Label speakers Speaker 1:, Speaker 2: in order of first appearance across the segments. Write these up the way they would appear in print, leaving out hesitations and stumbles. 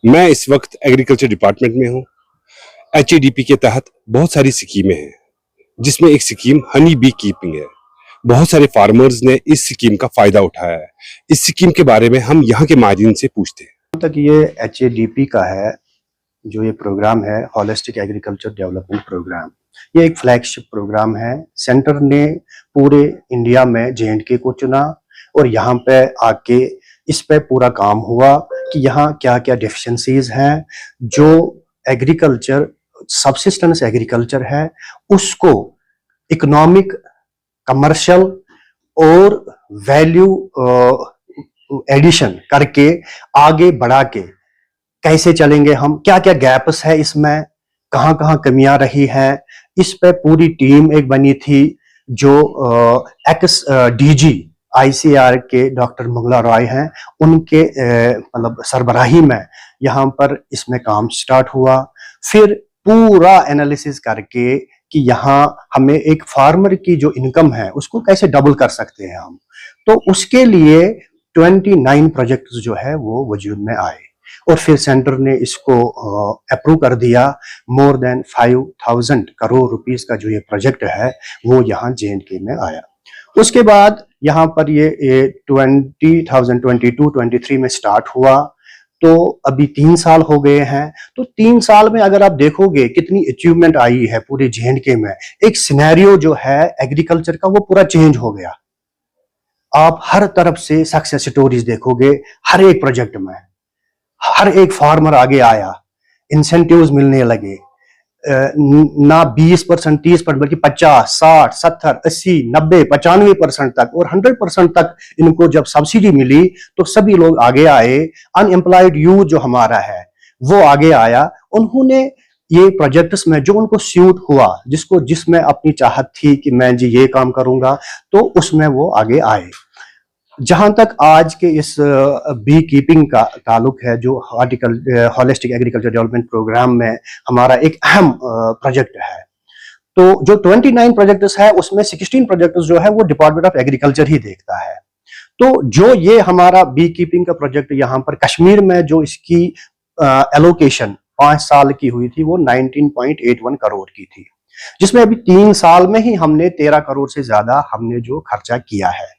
Speaker 1: मैं इस वक्त एग्रीकल्चर डिपार्टमेंट में हूँ। एचएडीपी के तहत बहुत सारी स्कीमें हैं, जिसमें एक स्कीम हनी बी कीपिंग है। बहुत सारे फार्मर्स ने इस स्कीम का फायदा उठाया है। इस स्कीम के बारे में हम यहाँ के माहिरीन से पूछते हैं।
Speaker 2: तक ये एचएडीपी का है, जो ये प्रोग्राम है हॉलिस्टिक एग्रीकल्चर डेवलपमेंट प्रोग्राम, ये एक फ्लैगशिप प्रोग्राम है। सेंटर ने पूरे इंडिया में जेएंडके को चुना और यहाँ पे आके इस पे पूरा काम हुआ कि यहाँ क्या क्या डेफिशिएंसीज हैं। जो एग्रीकल्चर सबसिस्टेंस एग्रीकल्चर है उसको इकोनॉमिक, कमर्शियल और वैल्यू एडिशन करके आगे बढ़ा के कैसे चलेंगे हम, क्या क्या गैप्स है इसमें, कहाँ कहाँ कमियां रही हैं, इस पे पूरी टीम एक बनी थी। जो एक्स डीजी आईसीआर के डॉक्टर मंगला रॉय हैं, उनके मतलब सरबराही में यहाँ पर इसमें काम स्टार्ट हुआ। फिर पूरा एनालिसिस करके कि यहाँ हमें एक फार्मर की जो इनकम है उसको कैसे डबल कर सकते हैं हम, तो उसके लिए 29 प्रोजेक्ट्स जो है वो वजूद में आए और फिर सेंटर ने इसको अप्रूव कर दिया। मोर देन 5,000 करोड़ रुपीस का जो ये प्रोजेक्ट है वो यहाँ जेएंडके में आया। उसके बाद यहाँ पर ये 2022-23 में स्टार्ट हुआ, तो अभी 3 साल हो गए हैं। तो 3 साल में अगर आप देखोगे कितनी अचीवमेंट आई है पूरे जेएंडके में, एक सिनेरियो जो है एग्रीकल्चर का वो पूरा चेंज हो गया। आप हर तरफ से सक्सेस स्टोरीज देखोगे, हर एक प्रोजेक्ट में हर एक फार्मर आगे आया, इंसेंटिव्स मिलने लगे। ना 20%, 30%, बल्कि 50, 60, 70, 80, 90, 95% तक और 100% तक इनको जब सब्सिडी मिली तो सभी लोग आगे आए। अनएम्प्लॉयड यूथ जो हमारा है वो आगे आया। उन्होंने ये प्रोजेक्ट्स में जो उनको सूट हुआ, जिसको जिसमें अपनी चाहत थी कि मैं जी ये काम करूंगा, तो उसमें वो आगे आए। जहां तक आज के इस बी कीपिंग का ताल्लुक है, जो हॉलिस्टिक एग्रीकल्चर डेवलपमेंट प्रोग्राम में हमारा एक अहम प्रोजेक्ट है, तो जो 29 प्रोजेक्ट्स है उसमें 16 प्रोजेक्ट्स जो है वो डिपार्टमेंट ऑफ एग्रीकल्चर ही देखता है। तो जो ये हमारा बी कीपिंग का प्रोजेक्ट यहाँ पर कश्मीर में जो इसकी एलोकेशन 5 साल की हुई थी वो 19.81 करोड़ की थी, जिसमें अभी 3 साल में ही हमने 13 करोड़ से ज्यादा हमने जो खर्चा किया है।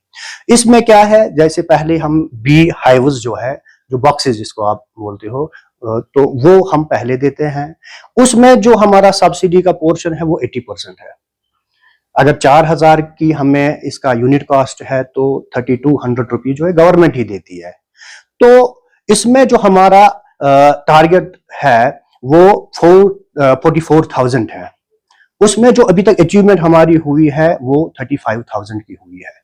Speaker 2: इसमें क्या है, जैसे पहले हम बी हाइव्स जो है, जो बॉक्सेस जिसको आप बोलते हो, तो वो हम पहले देते हैं। उसमें जो हमारा सब्सिडी का पोर्शन है वो 80% है। अगर 4,000 की हमें इसका यूनिट कॉस्ट है तो 3,200 रुपीज जो है गवर्नमेंट ही देती है। तो इसमें जो हमारा टारगेट है वो 44,000 है। उसमें जो अभी तक अचीवमेंट हमारी हुई है वो 35,000 की हुई है।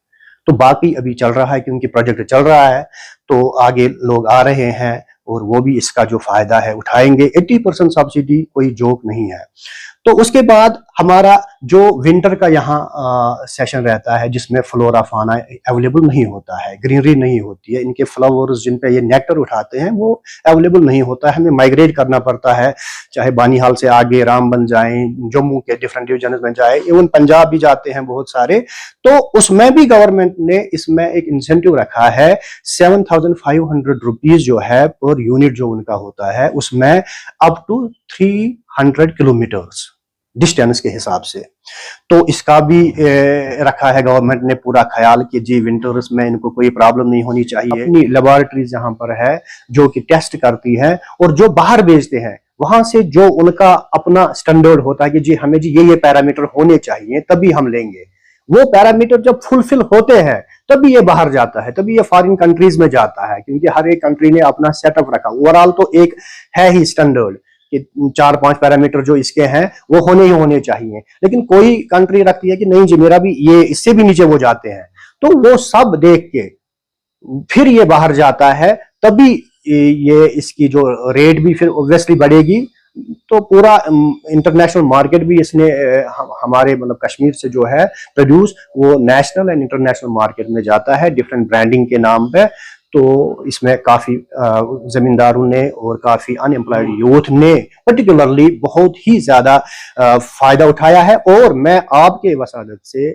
Speaker 2: तो बाकी अभी चल रहा है, क्योंकि प्रोजेक्ट चल रहा है तो आगे लोग आ रहे हैं और वो भी इसका जो फायदा है उठाएंगे। 80% सब्सिडी कोई जोक नहीं है। तो उसके बाद हमारा जो विंटर का यहाँ सेशन रहता है, जिसमें फ्लोरा फाना अवेलेबल नहीं होता है, ग्रीनरी नहीं होती है, इनके फ्लावर्स जिन पे ये नेक्टर उठाते हैं वो अवेलेबल नहीं होता है, हमें माइग्रेट करना पड़ता है, चाहे बानीहाल से आगे रामबन जाएं, जम्मू के डिफरेंट डिवीजन में जाए, इवन पंजाब भी जाते हैं बहुत सारे। तो उसमें भी गवर्नमेंट ने इसमें एक इंसेंटिव रखा है, 7,500 रुपीज जो है पर यूनिट जो उनका होता है, उसमें अप टू 300 किलोमीटर्स डिस्टेंस के हिसाब से। तो इसका भी रखा है गवर्नमेंट ने पूरा ख्याल कि जी विंटर्स में इनको कोई प्रॉब्लम नहीं होनी चाहिए। अपनी लेबोरेटरीज यहाँ पर है जो कि टेस्ट करती है, और जो बाहर भेजते हैं वहां से जो उनका अपना स्टैंडर्ड होता है कि जी हमें जी ये पैरामीटर होने चाहिए तभी हम लेंगे, वो पैरामीटर जब फुलफिल होते हैं तभी ये बाहर जाता है, तभी ये फॉरेन कंट्रीज में जाता है, क्योंकि हर एक कंट्री ने अपना सेटअप रखा। ओवरऑल तो एक है ही स्टैंडर्ड कि 4-5 पैरामीटर जो इसके हैं वो होने ही होने चाहिए, लेकिन कोई कंट्री रखती है कि नहीं जी मेरा भी ये इससे भी नीचे वो जाते हैं। तो वो सब देख के फिर ये बाहर जाता है, तभी ये इसकी जो रेट भी फिर ऑब्वियसली बढ़ेगी। तो पूरा इंटरनेशनल मार्केट भी इसने हमारे मतलब कश्मीर से जो है प्रोड्यूस वो नेशनल एंड इंटरनेशनल मार्केट में जाता है डिफरेंट ब्रांडिंग के नाम पे। तो इसमें काफी जमींदारों ने और काफी अनएम्प्लॉयड यूथ ने पर्टिकुलरली बहुत ही ज्यादा फायदा उठाया है। और मैं आपके वसादत से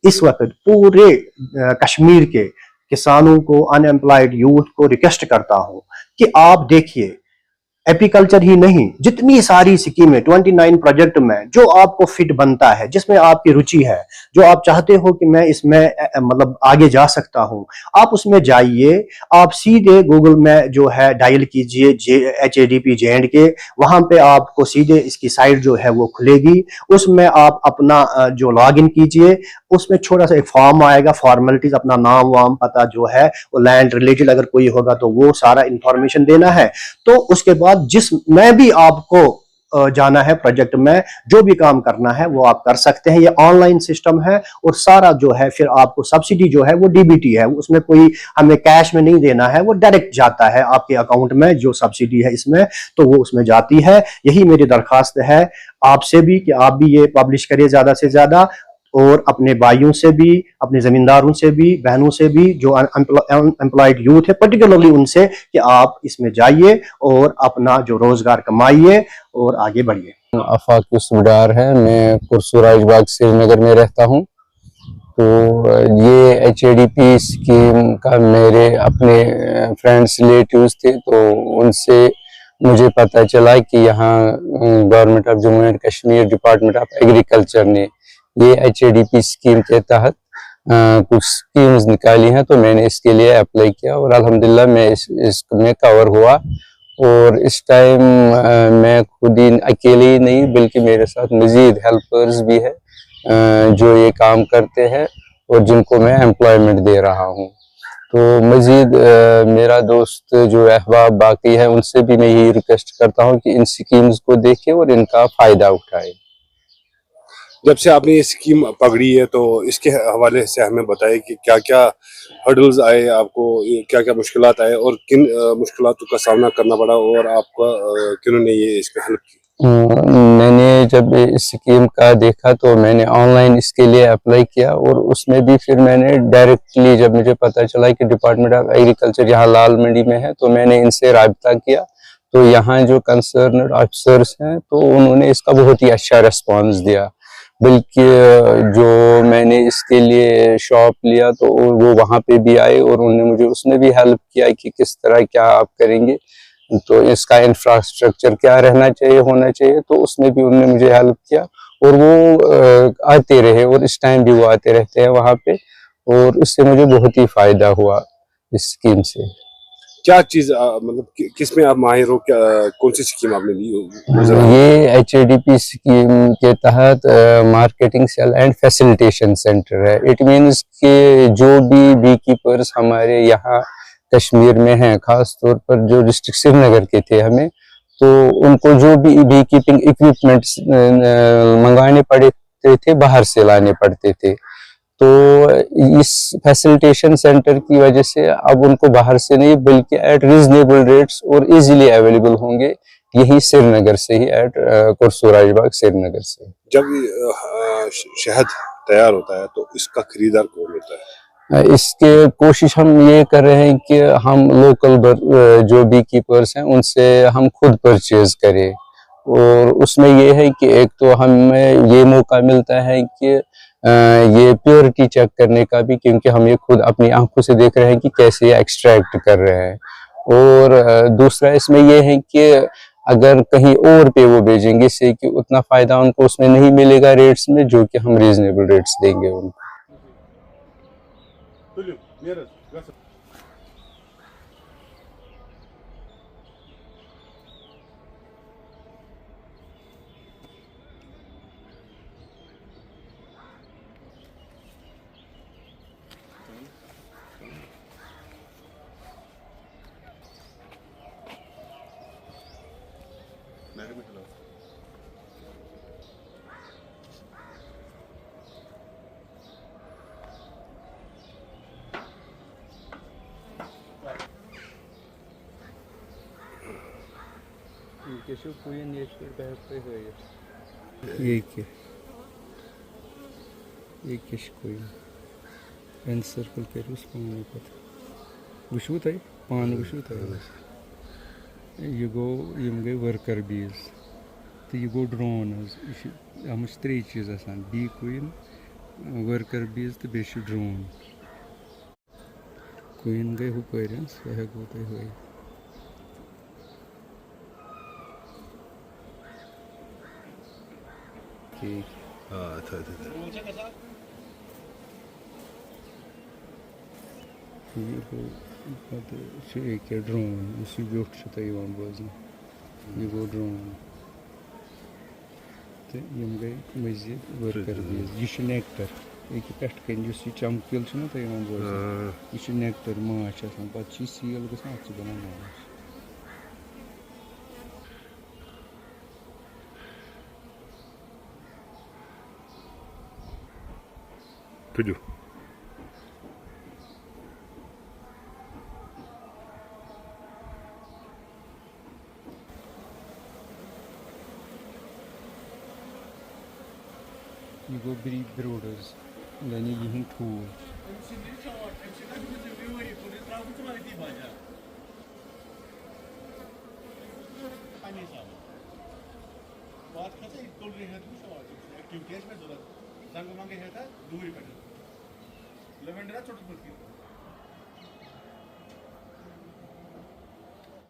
Speaker 2: इस वक्त पूरे कश्मीर के किसानों को, अनएम्प्लॉयड यूथ को रिक्वेस्ट करता हूं कि आप देखिए एपीकल्चर ही नहीं, जितनी सारी स्कीमें 29 प्रोजेक्ट में जो आपको फिट बनता है, जिसमें आपकी रुचि है, जो आप चाहते हो कि मैं इसमें मतलब आगे जा सकता हूं, आप उसमें जाइए। आप सीधे गूगल में जो है डायल कीजिए HADP JNK, वहां पे आपको सीधे इसकी साइट जो है वो खुलेगी। उसमें आप अपना जो लॉग इन कीजिए, उसमें छोटा सा एक फॉर्म आएगा, फॉर्मेलिटीज, अपना नाम वाम पता जो है वो लैंड रिलेटेड अगर कोई होगा तो वो सारा इंफॉर्मेशन देना है। तो उसके बाद जिस में भी आपको जाना है प्रोजेक्ट में, जो भी काम करना है वो आप कर सकते हैं। ये ऑनलाइन सिस्टम है और सारा जो है फिर आपको सब्सिडी जो है वो DBT है, उसमें कोई हमें कैश में नहीं देना है, वो डायरेक्ट जाता है आपके अकाउंट में, जो सब्सिडी है इसमें तो वो उसमें जाती है। यही मेरी दरखास्त है आपसे भी कि आप भी ये पब्लिश करिए ज्यादा से ज्यादा, और अपने भाइयों से भी, अपने जमींदारों से भी, बहनों से भी, जो अनएम्प्लॉयड यूथ है पर्टिकुलरली उनसे, कि आप इसमें जाइए और अपना जो रोजगार कमाइए और आगे बढ़िए।
Speaker 3: आफाक सुबडार है, मैं कुरसुराज बाग श्रीनगर में रहता हूँ। तो ये HADP स्कीम का मेरे अपने फ्रेंड्स रिलेटिव्स थे, तो उनसे मुझे पता चला कि यहाँ government of Jammu and Kashmir department of agriculture ने ये HADP स्कीम के तहत कुछ स्कीम्स निकाली हैं। तो मैंने इसके लिए अप्लाई किया और अल्हम्दुलिल्लाह मैं इसमें कवर हुआ। और इस टाइम मैं खुद ही अकेले ही नहीं बल्कि मेरे साथ मज़ीद हेल्पर्स भी है जो ये काम करते हैं और जिनको मैं एम्प्लॉयमेंट दे रहा हूँ। तो मज़ीद मेरा दोस्त जो अहबाब बाकी है उनसे भी मैं यही रिक्वेस्ट करता हूँ कि इन स्कीम्स को देखें और इनका फ़ायदा उठाएं।
Speaker 1: जब से आपने ये स्कीम पकड़ी है तो इसके हवाले से हमें बताइए कि क्या क्या हर्डल्स आए आपको, क्या क्या मुश्किलात आए और किन मुश्किलातों का सामना करना पड़ा और आपका किन्होंने ये इसमें हेल्प की।
Speaker 3: मैंने जब इस स्कीम का देखा तो मैंने ऑनलाइन इसके लिए अप्लाई किया और उसमें भी फिर मैंने डायरेक्टली, जब मुझे पता चला कि डिपार्टमेंट ऑफ एग्रीकल्चर यहाँ लाल मंडी में है, तो मैंने इनसे राब्ता किया। तो यहाँ जो कंसर्न्ड ऑफिसर्स हैं तो उन्होंने इसका बहुत ही अच्छा रिस्पॉन्स दिया। बल्कि जो मैंने इसके लिए शॉप लिया तो वो वहाँ पे भी आए और उन्होंने मुझे उसमें भी हेल्प किया कि किस तरह क्या आप करेंगे, तो इसका इंफ्रास्ट्रक्चर क्या रहना चाहिए, होना चाहिए। तो उसमें भी उन्होंने मुझे हेल्प किया और वो आते रहे और इस टाइम भी वो आते रहते हैं वहाँ पे, और उससे मुझे बहुत ही फायदा हुआ इस स्कीम से।
Speaker 1: क्या चीज मतलब किस में आप माहिर हो, क्या कौन सी स्कीम आपने ली?
Speaker 3: ये HADP स्कीम के तहत marketing cell and facilitation centre है। इट मीन्स कि जो भी बी कीपर्स हमारे यहाँ कश्मीर में हैं, खास तौर पर जो डिस्ट्रिक्ट श्रीनगर के थे हमें, तो उनको जो भी बी कीपिंग इक्विपमेंट्स मंगाने पड़ते थे, बाहर से लाने पड़ते थे। तो इस फैसिलिटेशन सेंटर की वजह से अब उनको बाहर से नहीं बल्कि एट रीजनेबल रेट्स और इजीली अवेलेबल होंगे, यही श्रीनगर से ही, एट कुरसुराज बाग श्रीनगर से।
Speaker 1: जब शहद तैयार होता है तो इसका खरीदार कौन होता है?
Speaker 3: इसके कोशिश हम ये कर रहे हैं कि हम लोकल जो बी कीपर्स हैं उनसे हम खुद परचेज करें। और उसमें ये है कि एक तो हमें ये मौका मिलता है कि ये प्योरिटी चेक करने का भी, क्योंकि हम ये खुद अपनी आंखों से देख रहे हैं कि कैसे ये एक्सट्रैक्ट कर रहे हैं। और दूसरा इसमें ये है कि अगर कहीं और पे वो भेजेंगे से कि उतना फ़ायदा उनको उसमें नहीं मिलेगा रेट्स में, जो कि हम रीजनेबल रेट्स देंगे उनको।
Speaker 4: सर्कल करूँ पानी पता वुशू तुम पान वुशू तुम यह गो यम गई वर्कर बीज तो यह गो ड्रोन अत त्रे चीज़ आसान बी क्वीन वर्कर बीज तो बे ड्रोन क्वीन गई हुपर सह गो तुम ठीक ये गो पत एक ड्रोन इस व्यूट छ त यवान बोजन ये गो ड्रोन तो यम गई मजीद वर्कर बीज ये छ नेक्टर एक पेस्ट कन जुस ये चमकिल छ ना त यवान बोजन ये छ नेक्टर माछ आसान पत छ सील गसान छ बना माछ
Speaker 1: तुझो
Speaker 4: ये गो ब्रोडर्स यानी यही ठूल
Speaker 5: एक्टिविटीज में जरूरत जंग मंगे है था दूरी पर लेवेंडरा छोटे